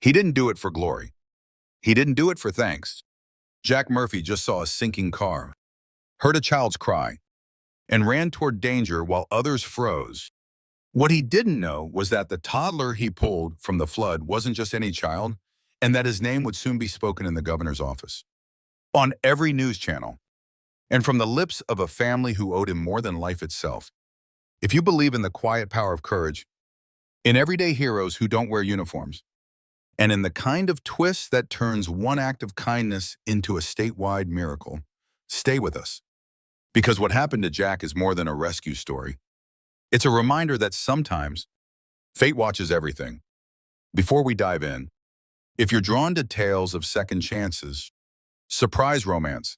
He didn't do it for glory. He didn't do it for thanks. Jack Murphy just saw a sinking car, heard a child's cry, and ran toward danger while others froze. What he didn't know was that the toddler he pulled from the flood wasn't just any child, and that his name would soon be spoken in the governor's office, on every news channel, and from the lips of a family who owed him more than life itself. If you believe in the quiet power of courage, in everyday heroes who don't wear uniforms, and in the kind of twist that turns one act of kindness into a statewide miracle, stay with us. Because what happened to Jack is more than a rescue story. It's a reminder that sometimes fate watches everything. Before we dive in, if you're drawn to tales of second chances, surprise romance,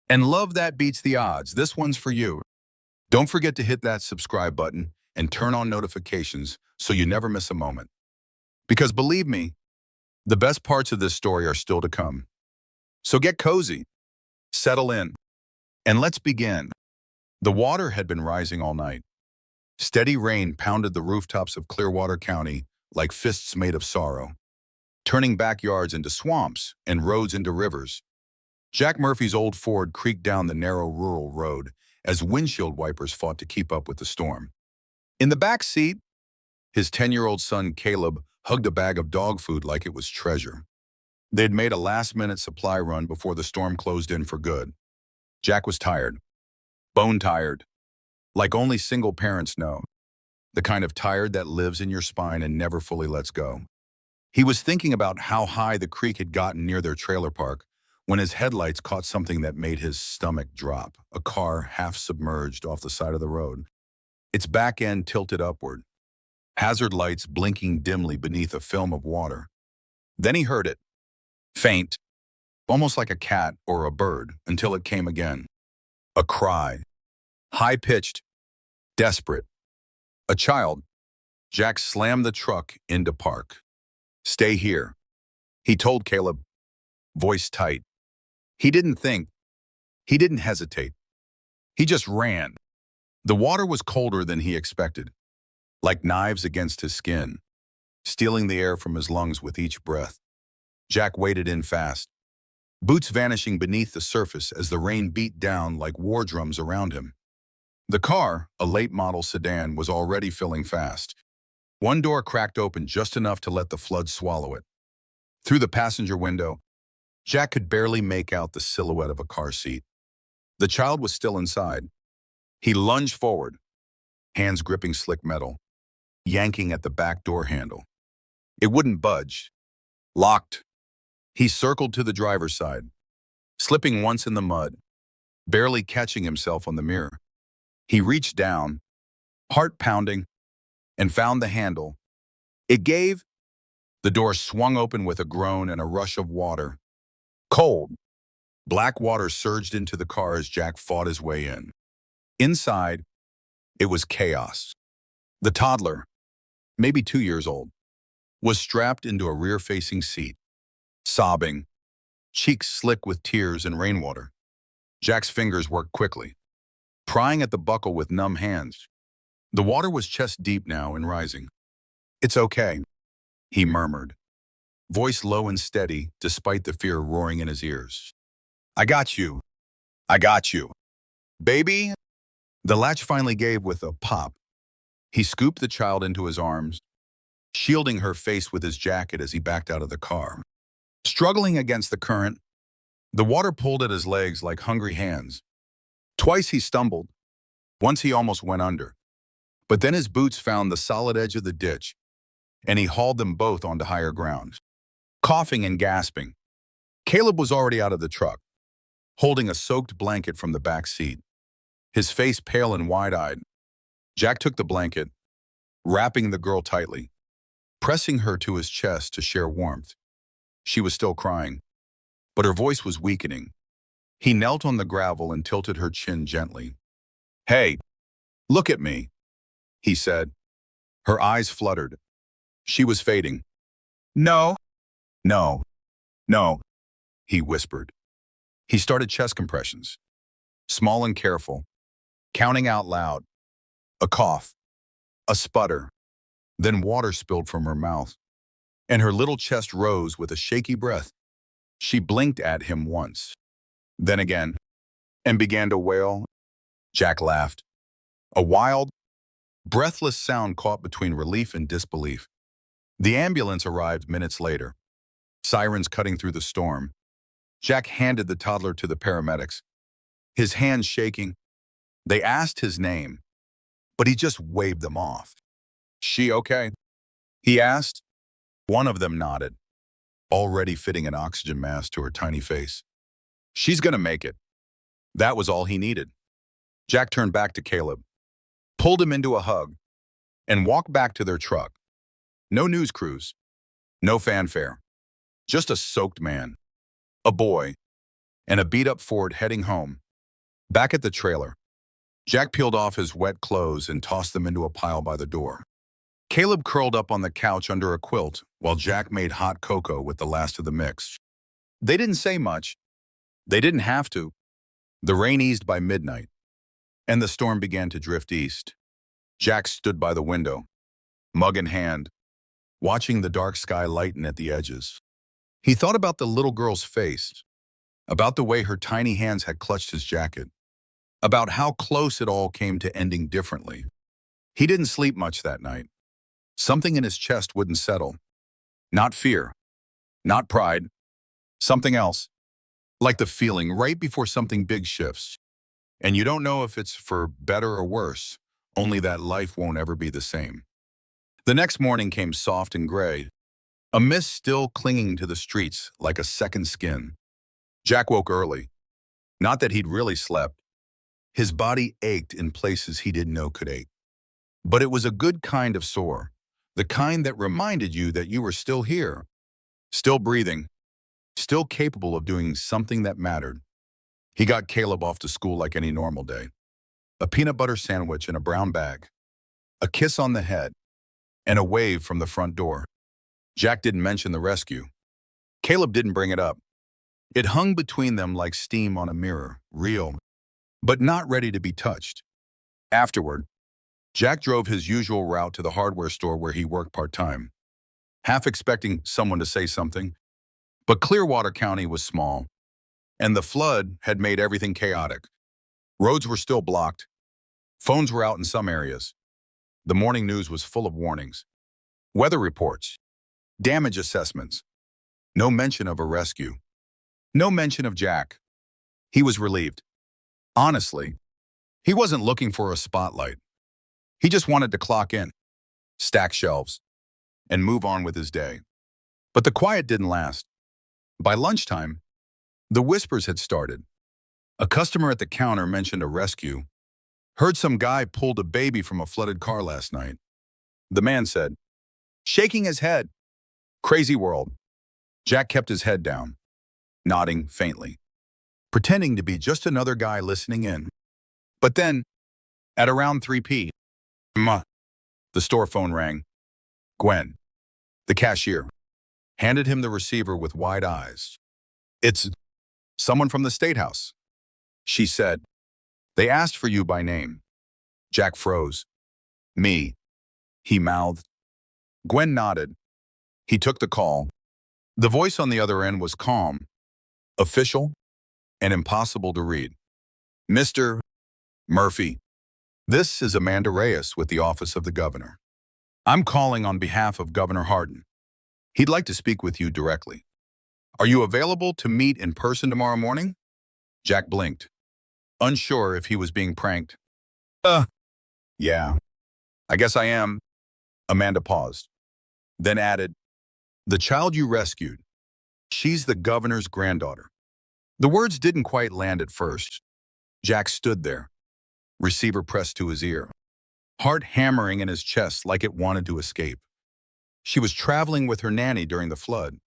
and love that beats the odds, this one's for you. Don't forget to hit that subscribe button and turn on notifications so you never miss a moment. Because believe me, the best parts of this story are still to come. So get cozy, settle in, and let's begin. The water had been rising all night. Steady rain pounded the rooftops of Clearwater County like fists made of sorrow, turning backyards into swamps and roads into rivers. Jack Murphy's old Ford creaked down the narrow rural road as windshield wipers fought to keep up with the storm. In the back seat, his 10-year-old son Caleb hugged a bag of dog food like it was treasure. They'd made a last-minute supply run before the storm closed in for good. Jack was tired, bone-tired, like only single parents know, the kind of tired that lives in your spine and never fully lets go. He was thinking about how high the creek had gotten near their trailer park when his headlights caught something that made his stomach drop, a car half-submerged off the side of the road, its back end tilted upward, hazard lights blinking dimly beneath a film of water. Then he heard it, faint, almost like a cat or a bird, until it came again. A cry, high-pitched, desperate. A child. Jack slammed the truck into park. "Stay here," he told Caleb, voice tight. He didn't think. He didn't hesitate. He just ran. The water was colder than he expected, like knives against his skin, stealing the air from his lungs with each breath. Jack waded in fast, boots vanishing beneath the surface as the rain beat down like war drums around him. The car, a late-model sedan, was already filling fast. One door cracked open just enough to let the flood swallow it. Through the passenger window, Jack could barely make out the silhouette of a car seat. The child was still inside. He lunged forward, hands gripping slick metal, yanking at the back door handle. It wouldn't budge. Locked. He circled to the driver's side, slipping once in the mud, barely catching himself on the mirror. He reached down, heart pounding, and found the handle. It gave. The door swung open with a groan and a rush of water. Cold, black water surged into the car as Jack fought his way in. Inside, it was chaos. The toddler, maybe 2 years old, was strapped into a rear-facing seat, sobbing, cheeks slick with tears and rainwater. Jack's fingers worked quickly, prying at the buckle with numb hands. The water was chest-deep now and rising. "It's okay," he murmured, voice low and steady despite the fear roaring in his ears. "I got you. I got you. Baby?" The latch finally gave with a pop. He scooped the child into his arms, shielding her face with his jacket as he backed out of the car. Struggling against the current, the water pulled at his legs like hungry hands. Twice he stumbled. Once he almost went under. But then his boots found the solid edge of the ditch, and he hauled them both onto higher ground. Coughing and gasping, Caleb was already out of the truck, holding a soaked blanket from the back seat, his face pale and wide-eyed. Jack took the blanket, wrapping the girl tightly, pressing her to his chest to share warmth. She was still crying, but her voice was weakening. He knelt on the gravel and tilted her chin gently. "Hey, look at me," he said. Her eyes fluttered. She was fading. "No, no, no," he whispered. He started chest compressions, small and careful, counting out loud. A cough, a sputter, then water spilled from her mouth. and her little chest rose with a shaky breath. She blinked at him once, then again, and began to wail. Jack laughed. A wild, breathless sound caught between relief and disbelief. The ambulance arrived minutes later, sirens cutting through the storm. Jack handed the toddler to the paramedics, his hands shaking. They asked his name, but he just waved them off. "She okay?" he asked. One of them nodded, already fitting an oxygen mask to her tiny face. "She's gonna make it." That was all he needed. Jack turned back to Caleb, pulled him into a hug, and walked back to their truck. No news crews, no fanfare, just a soaked man, a boy, and a beat-up Ford heading home. Back at the trailer, Jack peeled off his wet clothes and tossed them into a pile by the door. Caleb curled up on the couch under a quilt while Jack made hot cocoa with the last of the mix. They didn't say much. They didn't have to. The rain eased by midnight, and the storm began to drift east. Jack stood by the window, mug in hand, watching the dark sky lighten at the edges. He thought about the little girl's face, about the way her tiny hands had clutched his jacket, about how close it all came to ending differently. He didn't sleep much that night. Something in his chest wouldn't settle. Not fear, not pride, something else. Like the feeling right before something big shifts. And you don't know if it's for better or worse, only that life won't ever be the same. The next morning came soft and gray, a mist still clinging to the streets like a second skin. Jack woke early. Not that he'd really slept. His body ached in places he didn't know could ache. But it was a good kind of sore, the kind that reminded you that you were still here, still breathing, still capable of doing something that mattered. He got Caleb off to school like any normal day. A peanut butter sandwich in a brown bag, a kiss on the head, and a wave from the front door. Jack didn't mention the rescue. Caleb didn't bring it up. It hung between them like steam on a mirror, real, but not ready to be touched. Afterward, Jack drove his usual route to the hardware store where he worked part-time, half expecting someone to say something. But Clearwater County was small, and the flood had made everything chaotic. Roads were still blocked. Phones were out in some areas. The morning news was full of warnings. Weather reports, damage assessments. No mention of a rescue. No mention of Jack. He was relieved. Honestly, he wasn't looking for a spotlight. He just wanted to clock in, stack shelves, and move on with his day. But the quiet didn't last. By lunchtime, the whispers had started. A customer at the counter mentioned a rescue. Heard some guy pulled a baby from a flooded car last night. The man said, shaking his head, "Crazy world." Jack kept his head down, nodding faintly, pretending to be just another guy listening in. But then, at around 3 p.m., the store phone rang. Gwen, the cashier, handed him the receiver with wide eyes. "It's someone from the State House," she said. "They asked for you by name." Jack froze. "Me," he mouthed. Gwen nodded. He took the call. The voice on the other end was calm, official, and impossible to read. "Mr. Murphy, this is Amanda Reyes with the Office of the Governor. I'm calling on behalf of Governor Hardin. He'd like to speak with you directly. Are you available to meet in person tomorrow morning?" Jack blinked, unsure if he was being pranked. Yeah, I guess I am." Amanda paused, then added, "The child you rescued, she's the governor's granddaughter." The words didn't quite land at first. Jack stood there, receiver pressed to his ear, heart hammering in his chest like it wanted to escape. She was traveling with her nanny during the flood.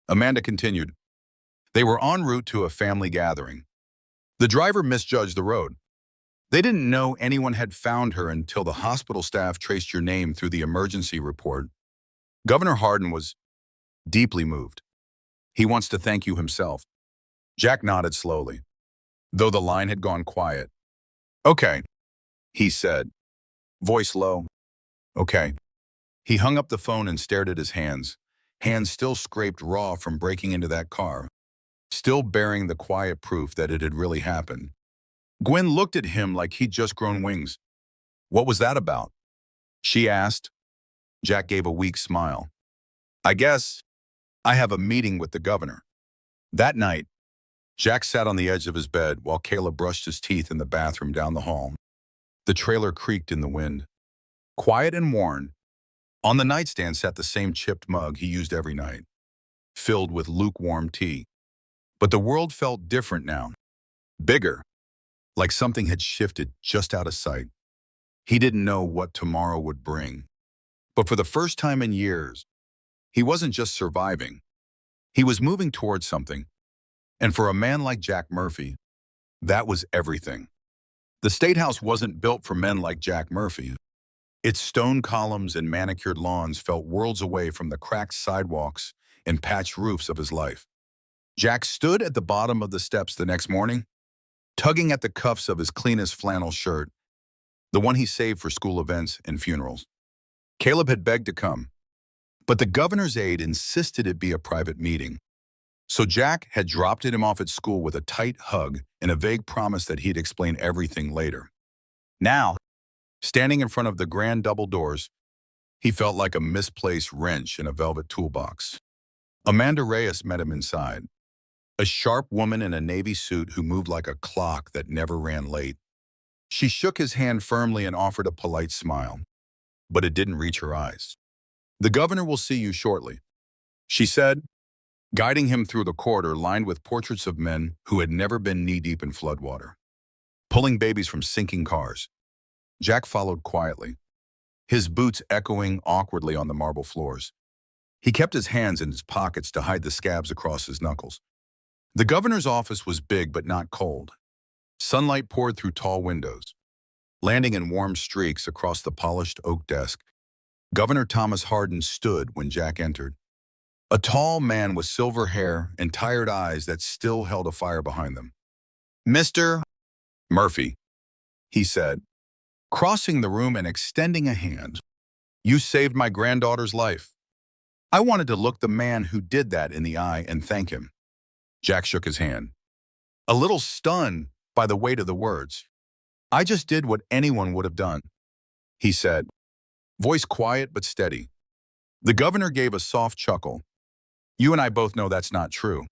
Amanda continued. They were en route to a family gathering. The driver misjudged the road. They didn't know anyone had found her until the hospital staff traced your name through the emergency report. Governor Hardin was deeply moved. He wants to thank you himself." Jack nodded slowly, though the line had gone quiet. "Okay," he said, voice low. "Okay." He hung up the phone and stared at his hands, hands still scraped raw from breaking into that car, still bearing the quiet proof that it had really happened. Gwen looked at him like he'd just grown wings. "What was that about?" she asked. Jack gave a weak smile. "I guess I have a meeting with the governor." That night, Jack sat on the edge of his bed while Caleb brushed his teeth in the bathroom down the hall. The trailer creaked in the wind. Quiet and worn, on the nightstand sat the same chipped mug he used every night, filled with lukewarm tea. But the world felt different now. Bigger, like something had shifted just out of sight. He didn't know what tomorrow would bring. But for the first time in years, he wasn't just surviving. He was moving towards something. And for a man like Jack Murphy, that was everything. The State House wasn't built for men like Jack Murphy. Its stone columns and manicured lawns felt worlds away from the cracked sidewalks and patched roofs of his life. Jack stood at the bottom of the steps the next morning, tugging at the cuffs of his cleanest flannel shirt, the one he saved for school events and funerals. Caleb had begged to come, but the governor's aide insisted it be a private meeting. So Jack had dropped him off at school with a tight hug and a vague promise that he'd explain everything later. Now, standing in front of the grand double doors, he felt like a misplaced wrench in a velvet toolbox. Amanda Reyes met him inside, a sharp woman in a navy suit who moved like a clock that never ran late. She shook his hand firmly and offered a polite smile, but it didn't reach her eyes. "The governor will see you shortly," she said, guiding him through the corridor lined with portraits of men who had never been knee-deep in floodwater, pulling babies from sinking cars. Jack followed quietly, his boots echoing awkwardly on the marble floors. He kept his hands in his pockets to hide the scabs across his knuckles. The governor's office was big but not cold. Sunlight poured through tall windows, landing in warm streaks across the polished oak desk. Governor Thomas Hardin stood when Jack entered. A tall man with silver hair and tired eyes that still held a fire behind them. "Mr. Murphy," he said, crossing the room and extending a hand. "You saved my granddaughter's life." I wanted to look the man who did that in the eye and thank him. Jack shook his hand, a little stunned by the weight of the words. "I just did what anyone would have done," he said, voice quiet but steady. The governor gave a soft chuckle. "You and I both know that's not true."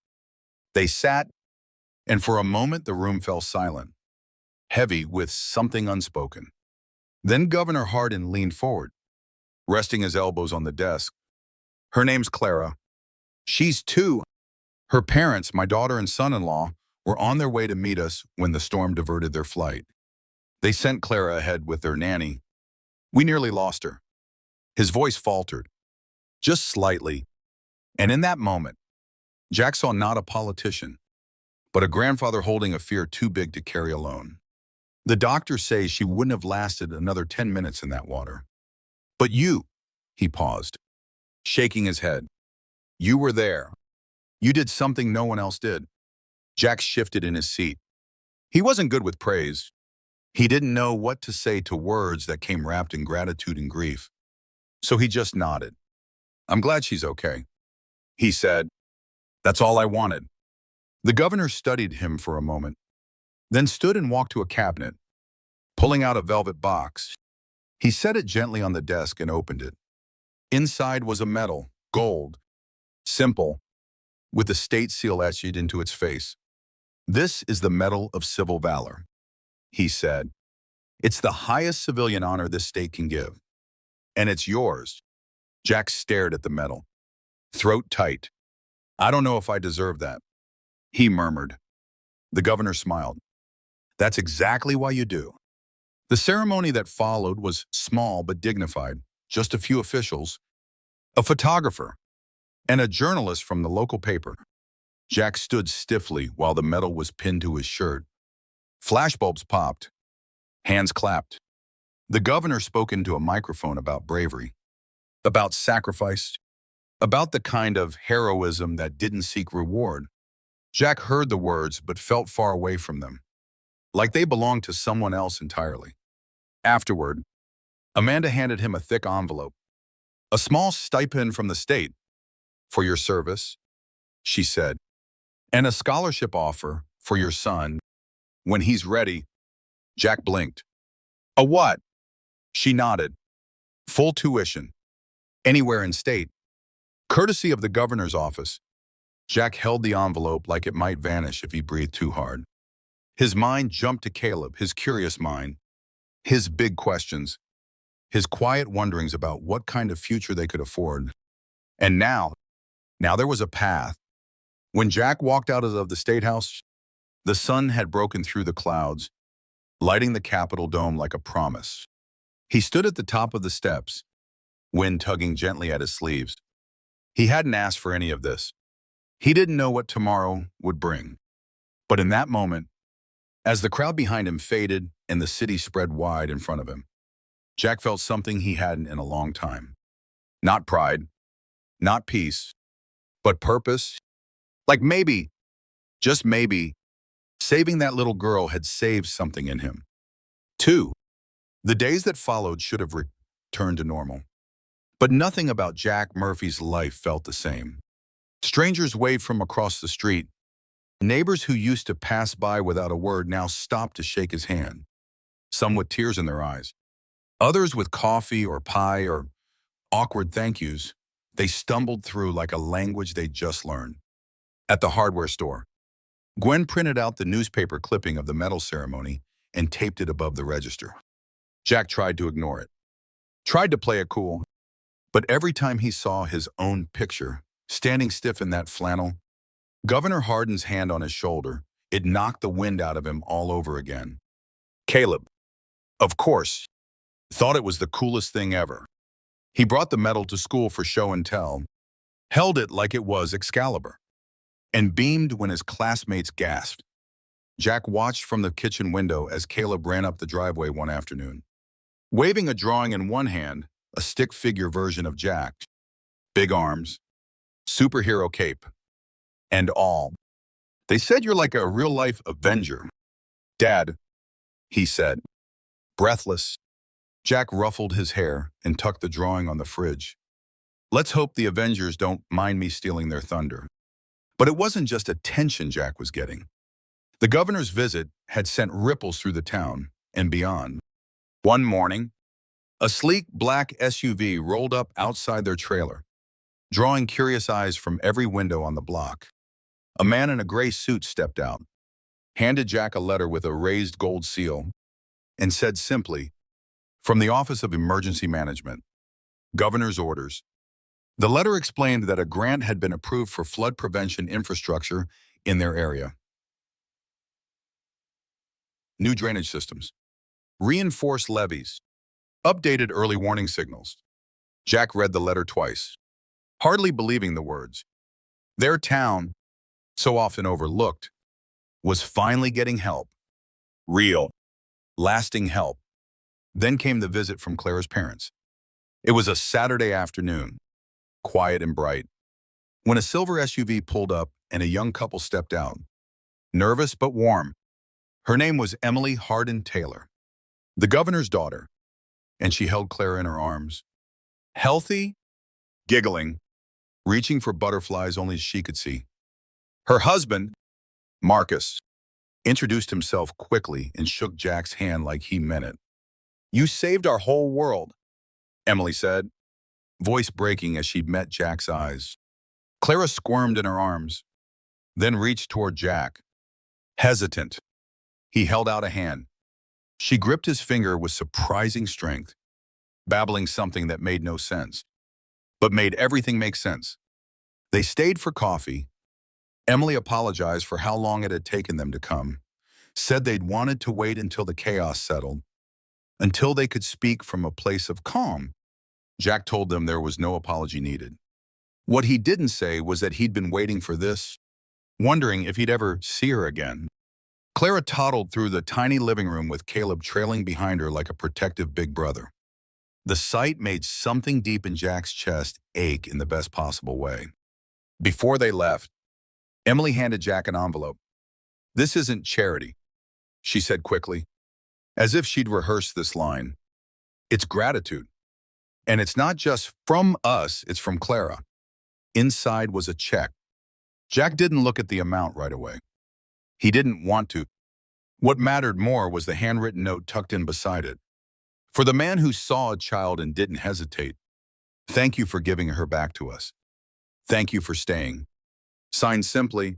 They sat, and for a moment the room fell silent, heavy with something unspoken. Then Governor Hardin leaned forward, resting his elbows on the desk. "Her name's Clara. She's 2. Her parents, my daughter and son-in-law, were on their way to meet us when the storm diverted their flight. They sent Clara ahead with their nanny. We nearly lost her." His voice faltered, just slightly, and in that moment, Jack saw not a politician, but a grandfather holding a fear too big to carry alone. "The doctors say she wouldn't have lasted another 10 minutes in that water. But you," he paused, shaking his head. "You were there. You did something no one else did." Jack shifted in his seat. He wasn't good with praise. He didn't know what to say to words that came wrapped in gratitude and grief. So he just nodded. "I'm glad she's okay," he said. "That's all I wanted." The governor studied him for a moment, then stood and walked to a cabinet, pulling out a velvet box. He set it gently on the desk and opened it. Inside was a medal, gold, simple, with the state seal etched into its face. "This is the Medal of Civil Valor," he said. "It's the highest civilian honor this state can give. And it's yours." Jack stared at the medal, throat tight. "I don't know if I deserve that," he murmured. The governor smiled. "That's exactly why you do." The ceremony that followed was small but dignified. Just a few officials, a photographer, and a journalist from the local paper. Jack stood stiffly while the medal was pinned to his shirt. Flashbulbs popped. Hands clapped. The governor spoke into a microphone about bravery, about sacrifice, about the kind of heroism that didn't seek reward. Jack heard the words but felt far away from them, like they belonged to someone else entirely. Afterward, Amanda handed him a thick envelope. "A small stipend from the state," For your service, she said, and a scholarship offer for your son. When he's ready, Jack blinked. A what? She nodded. Full tuition. Anywhere in state. Courtesy of the governor's office. Jack held the envelope like it might vanish if he breathed too hard. His mind jumped to Caleb, his curious mind, his big questions, his quiet wonderings about what kind of future they could afford. And now there was a path. When Jack walked out of the State House, the sun had broken through the clouds, lighting the Capitol dome like a promise. He stood at the top of the steps, wind tugging gently at his sleeves. He hadn't asked for any of this. He didn't know what tomorrow would bring. But in that moment, as the crowd behind him faded and the city spread wide in front of him, Jack felt something he hadn't in a long time. Not pride, not peace, but purpose. Like maybe, just maybe, saving that little girl had saved something in him. 2. The days that followed should have returned to normal. But nothing about Jack Murphy's life felt the same. Strangers waved from across the street. Neighbors who used to pass by without a word now stopped to shake his hand, some with tears in their eyes. Others with coffee or pie or awkward thank yous. They stumbled through like a language they'd just learned. At the hardware store, Gwen printed out the newspaper clipping of the medal ceremony and taped it above the register. Jack tried to ignore it, tried to play it cool, but every time he saw his own picture, standing stiff in that flannel, Governor Hardin's hand on his shoulder, it knocked the wind out of him all over again. Caleb, of course, thought it was the coolest thing ever. He brought the medal to school for show and tell, held it like it was Excalibur, and beamed when his classmates gasped. Jack watched from the kitchen window as Caleb ran up the driveway one afternoon, waving a drawing in one hand, a stick figure version of Jack, big arms, superhero cape, and all. They said you're like a real-life Avenger. Dad, he said, breathless. Jack ruffled his hair and tucked the drawing on the fridge. Let's hope the Avengers don't mind me stealing their thunder. But it wasn't just attention Jack was getting. The governor's visit had sent ripples through the town and beyond. One morning, a sleek black SUV rolled up outside their trailer, drawing curious eyes from every window on the block. A man in a gray suit stepped out, handed Jack a letter with a raised gold seal, and said simply, "From the Office of Emergency Management, Governor's orders." The letter explained that a grant had been approved for flood prevention infrastructure in their area. New drainage systems, reinforced levees, updated early warning signals. Jack read the letter twice, hardly believing the words. Their town, so often overlooked, was finally getting help. Real, lasting help. Then came the visit from Clara's parents. It was a Saturday afternoon, quiet and bright, when a silver SUV pulled up and a young couple stepped out, nervous but warm. Her name was Emily Hardin Taylor, the governor's daughter, and she held Clara in her arms. Healthy, giggling, reaching for butterflies only she could see. Her husband, Marcus, introduced himself quickly and shook Jack's hand like he meant it. You saved our whole world, Emily said, voice breaking as she met Jack's eyes. Clara squirmed in her arms, then reached toward Jack. Hesitant, he held out a hand. She gripped his finger with surprising strength, babbling something that made no sense, but made everything make sense. They stayed for coffee. Emily apologized for how long it had taken them to come, said they'd wanted to wait until the chaos settled, until they could speak from a place of calm. Jack told them there was no apology needed. What he didn't say was that he'd been waiting for this, wondering if he'd ever see her again. Clara toddled through the tiny living room with Caleb trailing behind her like a protective big brother. The sight made something deep in Jack's chest ache in the best possible way. Before they left, Emily handed Jack an envelope. This isn't charity, she said quickly, as if she'd rehearsed this line. It's gratitude. And it's not just from us, it's from Clara. Inside was a check. Jack didn't look at the amount right away. He didn't want to. What mattered more was the handwritten note tucked in beside it. For the man who saw a child and didn't hesitate. Thank you for giving her back to us. Thank you for staying. Signed simply,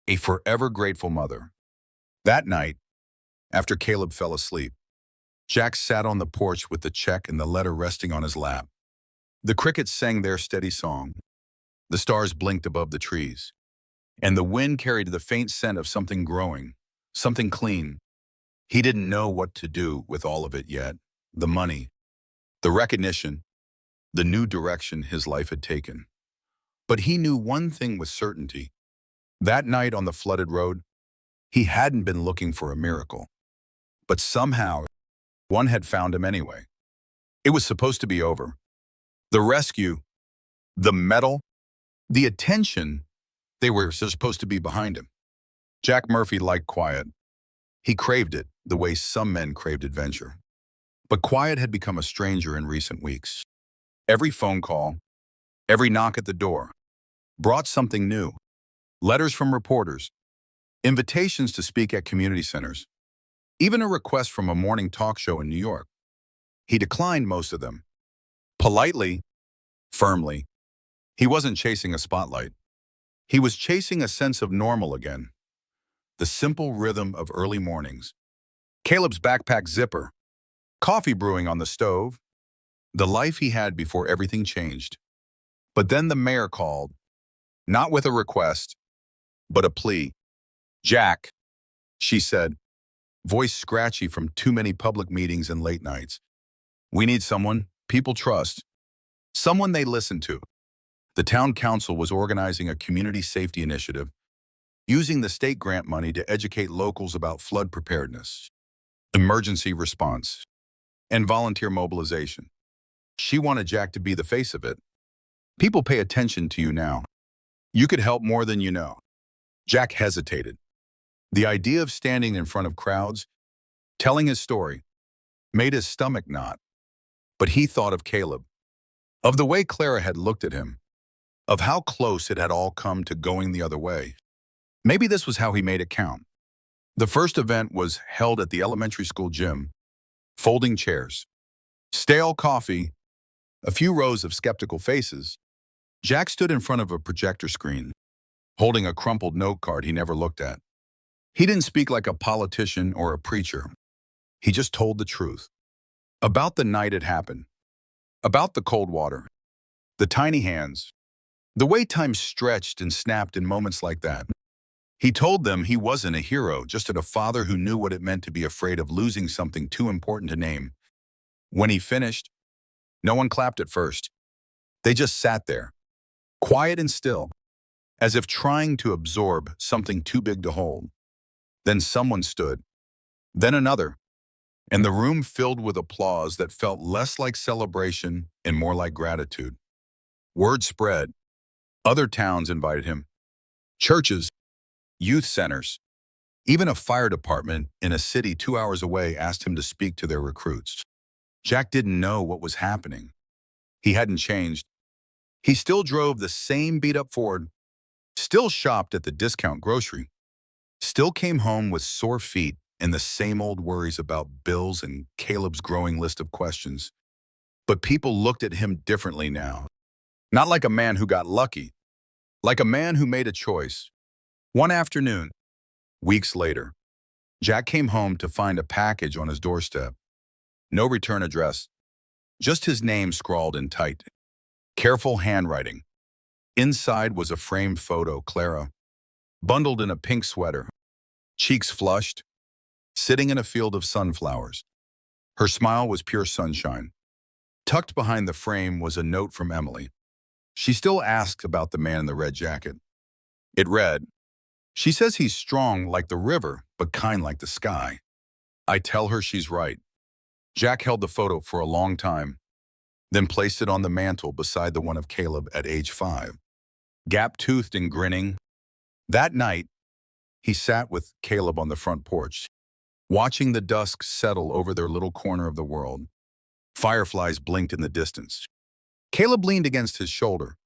a forever grateful mother. That night, after Caleb fell asleep, Jack sat on the porch with the check and the letter resting on his lap. The crickets sang their steady song. The stars blinked above the trees. And the wind carried the faint scent of something growing, something clean. He didn't know what to do with all of it yet. The money, the recognition, the new direction his life had taken. But he knew one thing with certainty. That night on the flooded road, he hadn't been looking for a miracle. But somehow, one had found him anyway. It was supposed to be over. The rescue, the medal, the attention, they were supposed to be behind him. Jack Murphy liked quiet. He craved it the way some men craved adventure. But quiet had become a stranger in recent weeks. Every phone call, every knock at the door, brought something new. Letters from reporters, invitations to speak at community centers, even a request from a morning talk show in New York. He declined most of them. Politely, firmly. He wasn't chasing a spotlight. He was chasing a sense of normal again. The simple rhythm of early mornings. Caleb's backpack zipper. Coffee brewing on the stove. The life he had before everything changed. But then the mayor called. Not with a request, but a plea. Jack, she said, voice scratchy from too many public meetings and late nights. We need someone people trust. Someone they listen to. The town council was organizing a community safety initiative, using the state grant money to educate locals about flood preparedness, emergency response, and volunteer mobilization. She wanted Jack to be the face of it. People pay attention to you now. You could help more than you know. Jack hesitated. The idea of standing in front of crowds, telling his story, made his stomach knot. But he thought of Caleb, of the way Clara had looked at him, of how close it had all come to going the other way. Maybe this was how he made it count. The first event was held at the elementary school gym. Folding chairs, stale coffee, a few rows of skeptical faces. Jack stood in front of a projector screen, holding a crumpled note card he never looked at. He didn't speak like a politician or a preacher. He just told the truth. About the night it happened. About the cold water. The tiny hands. The way time stretched and snapped in moments like that. He told them he wasn't a hero, just a father who knew what it meant to be afraid of losing something too important to name. When he finished, no one clapped at first. They just sat there, quiet and still, as if trying to absorb something too big to hold. Then someone stood, then another, and the room filled with applause that felt less like celebration and more like gratitude. Word spread. Other towns invited him. Churches, youth centers, even a fire department in a city 2 hours away asked him to speak to their recruits. Jack didn't know what was happening. He hadn't changed. He still drove the same beat-up Ford, still shopped at the discount grocery, still came home with sore feet and the same old worries about bills and Caleb's growing list of questions. But people looked at him differently now. Not like a man who got lucky, like a man who made a choice. One afternoon, weeks later, Jack came home to find a package on his doorstep. No return address, just his name scrawled in tight, careful handwriting. Inside was a framed photo, Clara, bundled in a pink sweater, cheeks flushed, sitting in a field of sunflowers. Her smile was pure sunshine. Tucked behind the frame was a note from Emily. She still asked about the man in the red jacket. It read, she says he's strong like the river, but kind like the sky. I tell her she's right. Jack held the photo for a long time, then placed it on the mantle beside the one of Caleb at age 5. Gap-toothed and grinning. That night, he sat with Caleb on the front porch, watching the dusk settle over their little corner of the world. Fireflies blinked in the distance. Caleb leaned against his shoulder,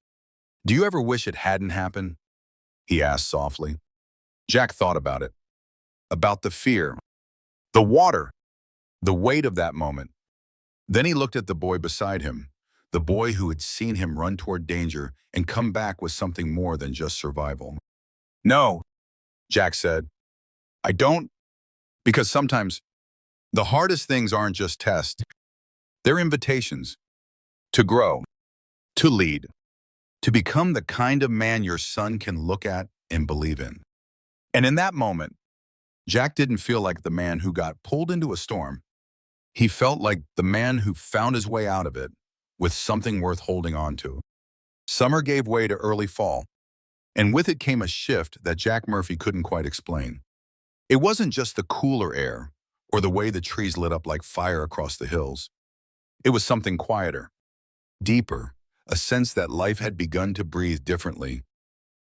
Do you ever wish it hadn't happened? He asked softly. Jack thought about it, about the fear, the water, the weight of that moment. Then he looked at the boy beside him, the boy who had seen him run toward danger and come back with something more than just survival. No, Jack said, I don't, because sometimes the hardest things aren't just tests, they're invitations to grow, to lead, to become the kind of man your son can look at and believe in. And in that moment, Jack didn't feel like the man who got pulled into a storm. He felt like the man who found his way out of it with something worth holding on to. Summer gave way to early fall, and with it came a shift that Jack Murphy couldn't quite explain. It wasn't just the cooler air or the way the trees lit up like fire across the hills. It was something quieter, deeper, a sense that life had begun to breathe differently.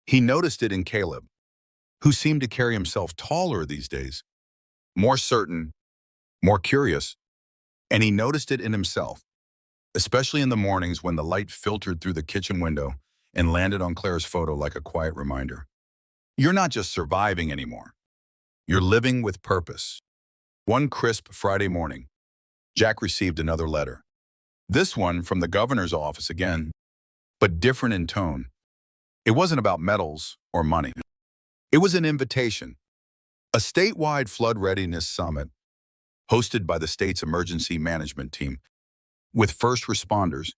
He noticed it in Caleb, who seemed to carry himself taller these days, more certain, more curious, and he noticed it in himself, especially in the mornings when the light filtered through the kitchen window and landed on Claire's photo like a quiet reminder. You're not just surviving anymore. You're living with purpose. One crisp Friday morning, Jack received another letter. This one from the governor's office again, but different in tone. It wasn't about medals or money. It was an invitation, a statewide flood readiness summit hosted by the state's emergency management team with first responders,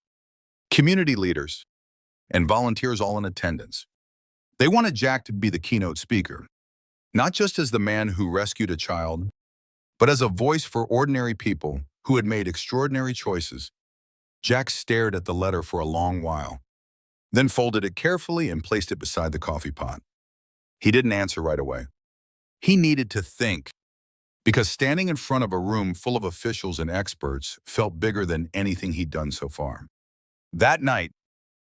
community leaders, and volunteers all in attendance. They wanted Jack to be the keynote speaker, not just as the man who rescued a child, but as a voice for ordinary people who had made extraordinary choices. Jack stared at the letter for a long while, then folded it carefully and placed it beside the coffee pot. He didn't answer right away. He needed to think, because standing in front of a room full of officials and experts felt bigger than anything he'd done so far. That night,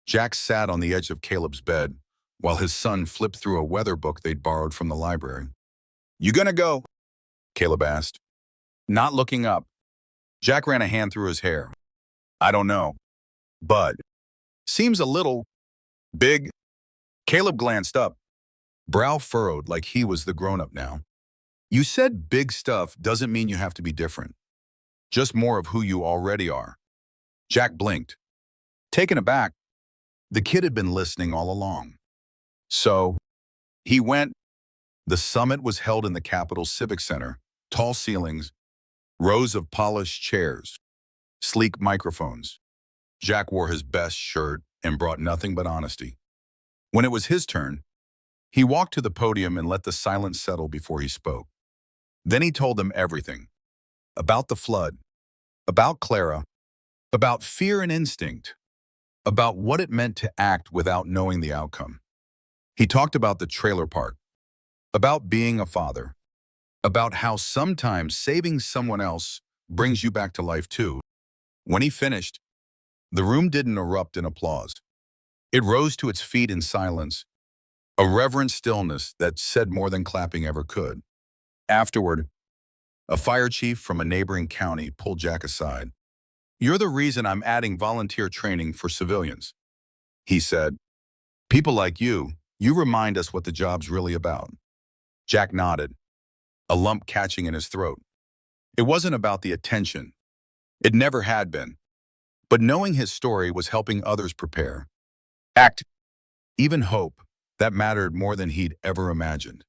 Jack sat on the edge of Caleb's bed while his son flipped through a weather book they'd borrowed from the library. You gonna go? Caleb asked. Not looking up. Jack ran a hand through his hair. I don't know. But seems a little big. Caleb glanced up, brow furrowed like he was the grown-up now. You said big stuff doesn't mean you have to be different. Just more of who you already are. Jack blinked. Taken aback, the kid had been listening all along. So, he went. The summit was held in the Capitol's Civic Center, tall ceilings, rows of polished chairs, sleek microphones. Jack wore his best shirt and brought nothing but honesty. When it was his turn, he walked to the podium and let the silence settle before he spoke. Then he told them everything. About the flood, about Clara, about fear and instinct, about what it meant to act without knowing the outcome. He talked about the trailer park, about being a father, about how sometimes saving someone else brings you back to life too. When he finished, the room didn't erupt in applause. It rose to its feet in silence, a reverent stillness that said more than clapping ever could. Afterward, a fire chief from a neighboring county pulled Jack aside. You're the reason I'm adding volunteer training for civilians, he said. People like you remind us what the job's really about. Jack nodded, a lump catching in his throat. It wasn't about the attention. It never had been. But knowing his story was helping others prepare, act, even hope, that mattered more than he'd ever imagined.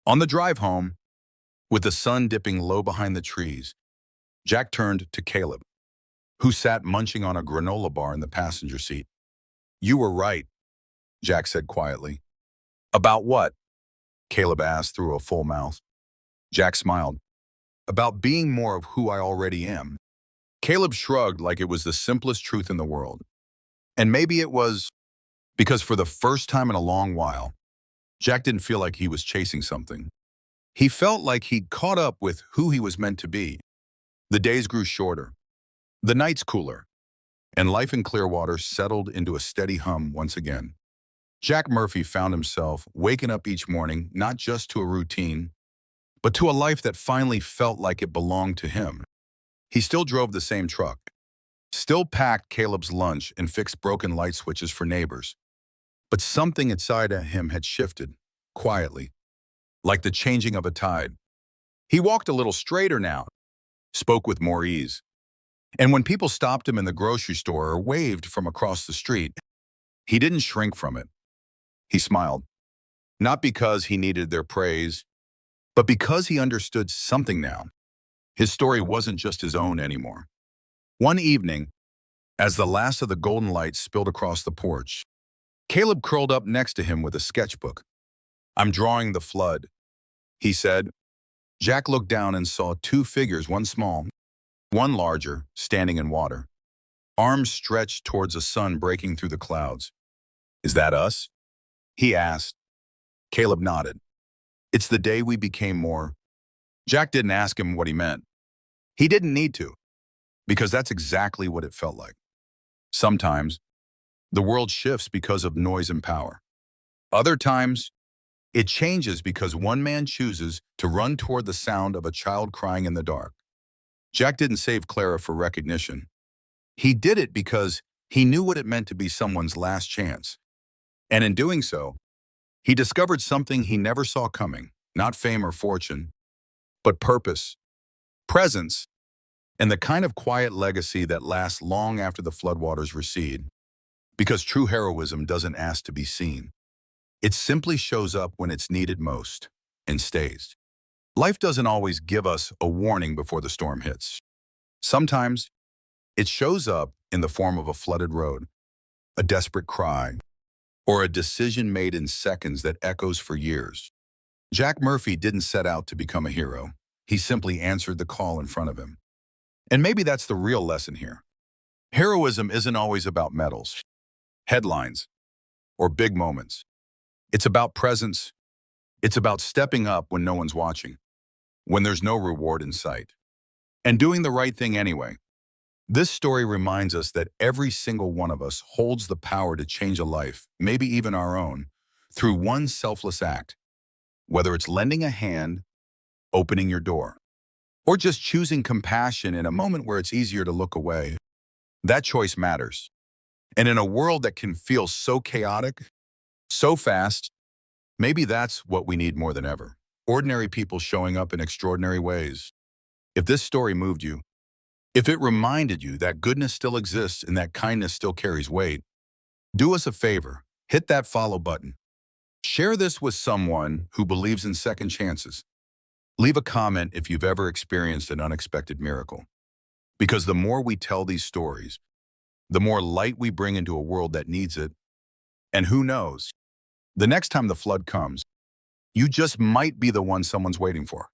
On the drive home, with the sun dipping low behind the trees, Jack turned to Caleb, who sat munching on a granola bar in the passenger seat. You were right, Jack said quietly. About what? Caleb asked through a full mouth. Jack smiled. About being more of who I already am. Caleb shrugged like it was the simplest truth in the world. And maybe it was because for the first time in a long while, Jack didn't feel like he was chasing something. He felt like he'd caught up with who he was meant to be. The days grew shorter, the nights cooler, and life in Clearwater settled into a steady hum once again. Jack Murphy found himself waking up each morning not just to a routine, but to a life that finally felt like it belonged to him. He still drove the same truck, still packed Caleb's lunch and fixed broken light switches for neighbors, But something inside of him had shifted, quietly, like the changing of a tide. He walked a little straighter now, spoke with more ease. And when people stopped him in the grocery store or waved from across the street, he didn't shrink from it. He smiled, not because he needed their praise, but because he understood something now. His story wasn't just his own anymore. One evening, as the last of the golden lights spilled across the porch, Caleb curled up next to him with a sketchbook. "I'm drawing the flood," he said. Jack looked down and saw two figures, one small, one larger, standing in water, arms stretched towards the sun breaking through the clouds. "Is that us?" he asked. Caleb nodded. "It's the day we became more." Jack didn't ask him what he meant. He didn't need to, because that's exactly what it felt like. Sometimes, the world shifts because of noise and power. Other times, it changes because one man chooses to run toward the sound of a child crying in the dark. Jack didn't save Clara for recognition. He did it because he knew what it meant to be someone's last chance. And in doing so, he discovered something he never saw coming, not fame or fortune, but purpose, presence, and the kind of quiet legacy that lasts long after the floodwaters recede. Because true heroism doesn't ask to be seen. It simply shows up when it's needed most and stays. Life doesn't always give us a warning before the storm hits. Sometimes, it shows up in the form of a flooded road, a desperate cry, or a decision made in seconds that echoes for years. Jack Murphy didn't set out to become a hero. He simply answered the call in front of him. And maybe that's the real lesson here. Heroism isn't always about medals, headlines, or big moments. It's about presence. It's about stepping up when no one's watching, when there's no reward in sight, and doing the right thing anyway. This story reminds us that every single one of us holds the power to change a life, maybe even our own, through one selfless act. Whether it's lending a hand, opening your door, or just choosing compassion in a moment where it's easier to look away, that choice matters. And in a world that can feel so chaotic, so fast, maybe that's what we need more than ever. Ordinary people showing up in extraordinary ways. If this story moved you, if it reminded you that goodness still exists and that kindness still carries weight, do us a favor, hit that follow button. Share this with someone who believes in second chances. Leave a comment if you've ever experienced an unexpected miracle. Because the more we tell these stories, the more light we bring into a world that needs it. And who knows, the next time the flood comes, you just might be the one someone's waiting for.